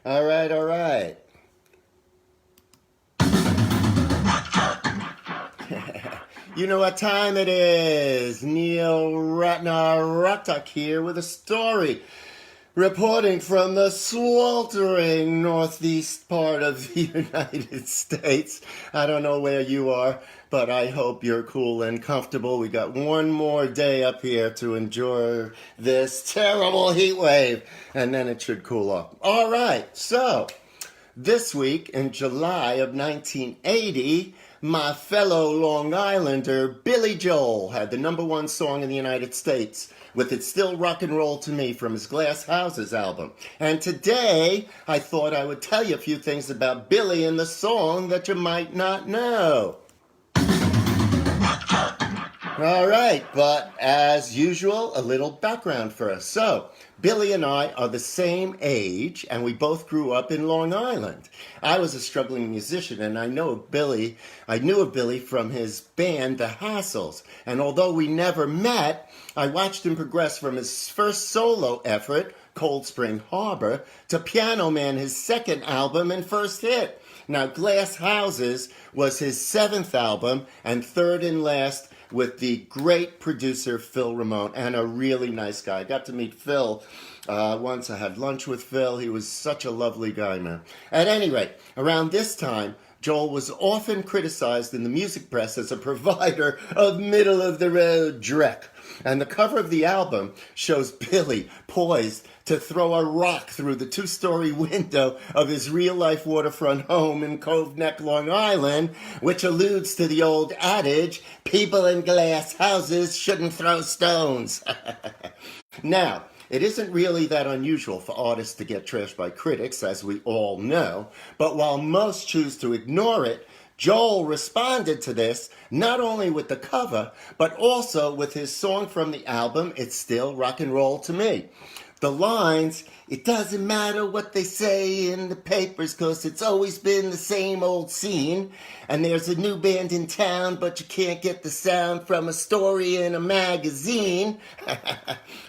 All right, all right. You know what time it is. Neil Ratner here with a story. Reporting from the sweltering northeast part of the United States. I don't know where you are, but I hope you're cool and comfortable. We got one more day up here to enjoy this terrible heat wave, and then it should cool off. All right, so this week in July of 1980, my fellow Long Islander Billy Joel had the #1 song in the United States with It's Still Rock and Roll to Me from his Glass Houses album. And today, I thought I would tell you a few things about Billy and the song that you might not know. All right, but as usual, a little background first. So, Billy and I are the same age, and we both grew up in Long Island. I was a struggling musician, and I knew of Billy from his band, The Hassles. And although we never met, I watched him progress from his first solo effort, Cold Spring Harbor, to Piano Man, his second album and first hit. Now, Glass Houses was his 7th album and third and last with the great producer Phil Ramone, and a really nice guy. I got to meet Phil once. I had lunch with Phil. He was such a lovely guy, man. At any rate, around this time, Joel was often criticized in the music press as a provider of middle-of-the-road dreck. And the cover of the album shows Billy poised to throw a rock through the 2-story window of his real-life waterfront home in Cove Neck, Long Island, which alludes to the old adage, people in glass houses shouldn't throw stones. Now, it isn't really that unusual for artists to get trashed by critics, as we all know, but while most choose to ignore it, Joel responded to this not only with the cover, but also with his song from the album, It's Still Rock and Roll to Me. The lines, it doesn't matter what they say in the papers, 'cause it's always been the same old scene. And there's a new band in town, but you can't get the sound from a story in a magazine.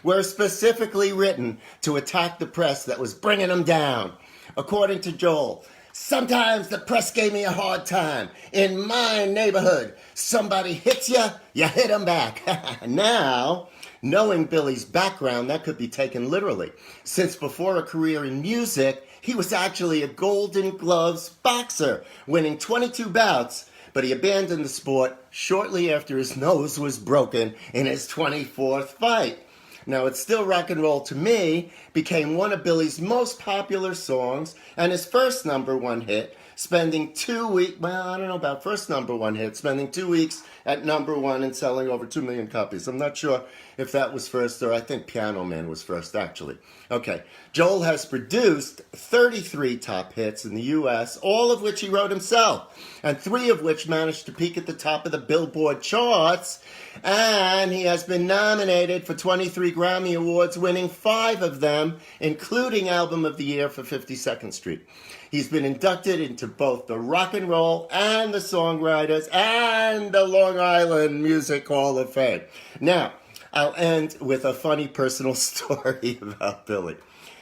Were specifically written to attack the press that was bringing them down. According to Joel, sometimes the press gave me a hard time. In my neighborhood, somebody hits you, you hit them back. Now, knowing Billy's background, that could be taken literally. Since before a career in music, he was actually a Golden Gloves boxer, winning 22 bouts, but he abandoned the sport shortly after his nose was broken in his 24th fight. Now, It's Still Rock and Roll to Me became one of Billy's most popular songs and his first #1 hit, spending 2 weeks, well, I don't know about first #1 hit, spending 2 weeks at #1 and selling over 2 million copies. I'm not sure if that was first, or I think Piano Man was first, actually. Okay, Joel has produced 33 top hits in the U.S., all of which he wrote himself, and 3 of which managed to peak at the top of the Billboard charts, and he has been nominated for 23 Grammy Awards, winning 5 of them, including Album of the Year for 52nd Street. He's been inducted into both the Rock and Roll and the Songwriters and the Long Island Music Hall of Fame. Now, I'll end with a funny personal story about Billy.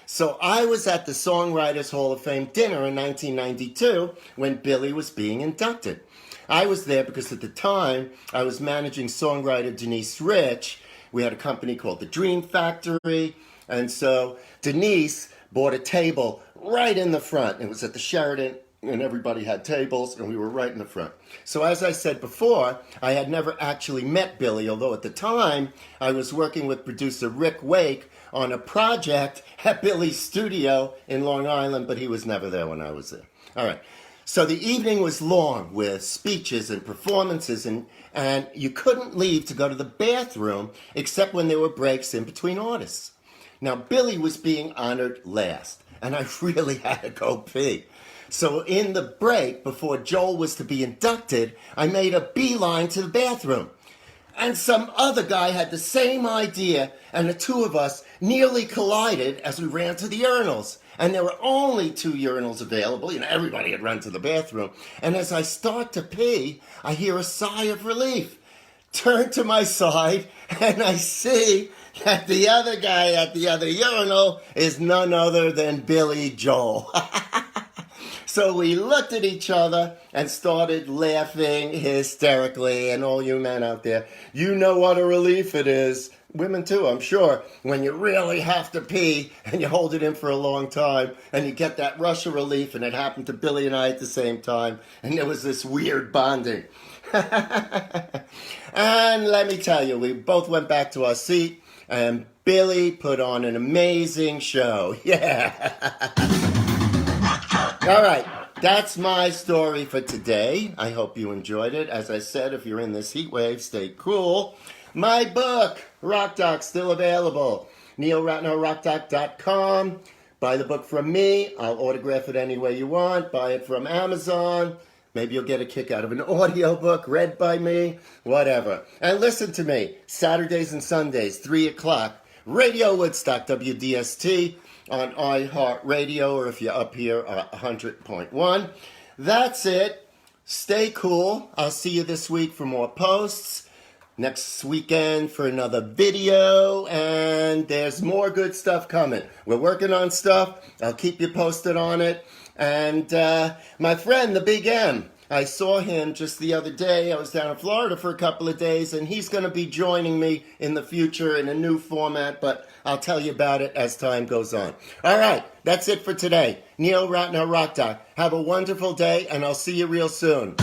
So I was at the Songwriters Hall of Fame dinner in 1992 when Billy was being inducted. I was there because at the time I was managing songwriter Denise Rich. We had a company called The Dream Factory, and so Denise bought a table right in the front. It was at the Sheraton, and everybody had tables, and we were right in the front. So as I said before, I had never actually met Billy, although at the time I was working with producer Rick Wake on a project at Billy's studio in Long Island, but he was never there when I was there. All right. So the evening was long with speeches and performances, and you couldn't leave to go to the bathroom except when there were breaks in between artists. Now, Billy was being honored last, and I really had to go pee. So in the break, before Joel was to be inducted, I made a beeline to the bathroom. And some other guy had the same idea, and the two of us nearly collided as we ran to the urinals. And there were only 2 urinals available. You know, everybody had run to the bathroom. And as I start to pee, I hear a sigh of relief. Turn to my side, and I see The other guy at the other urinal is none other than Billy Joel. So we looked at each other and started laughing hysterically. And all you men out there, you know what a relief it is. Women too, I'm sure. When you really have to pee and you hold it in for a long time and you get that rush of relief, and it happened to Billy and I at the same time. And there was this weird bonding. And let me tell you, we both went back to our seat and Billy put on an amazing show. Yeah. All right, that's my story for today. I hope you enjoyed it. As I said, if you're in this heat wave, stay cool. My book, Rock Doc, still available. neilratnerrockdoc.com. Buy the book from me. I'll autograph it any way you want. Buy it from Amazon. Maybe you'll get a kick out of an audiobook read by me. Whatever. And listen to me. Saturdays and Sundays, 3 o'clock. Radio Woodstock, WDST. On iHeartRadio, or if you're up here, 100.1. That's it. Stay cool. I'll see you this week for more posts. Next weekend for another video. And there's more good stuff coming. We're working on stuff. I'll keep you posted on it. And my friend, the Big M, I saw him just the other day. I was down in Florida for a couple of days, and he's going to be joining me in the future in a new format, but I'll tell you about it as time goes on. All right, that's it for today. Neil Ratner, Rock Doc. Have a wonderful day, and I'll see you real soon.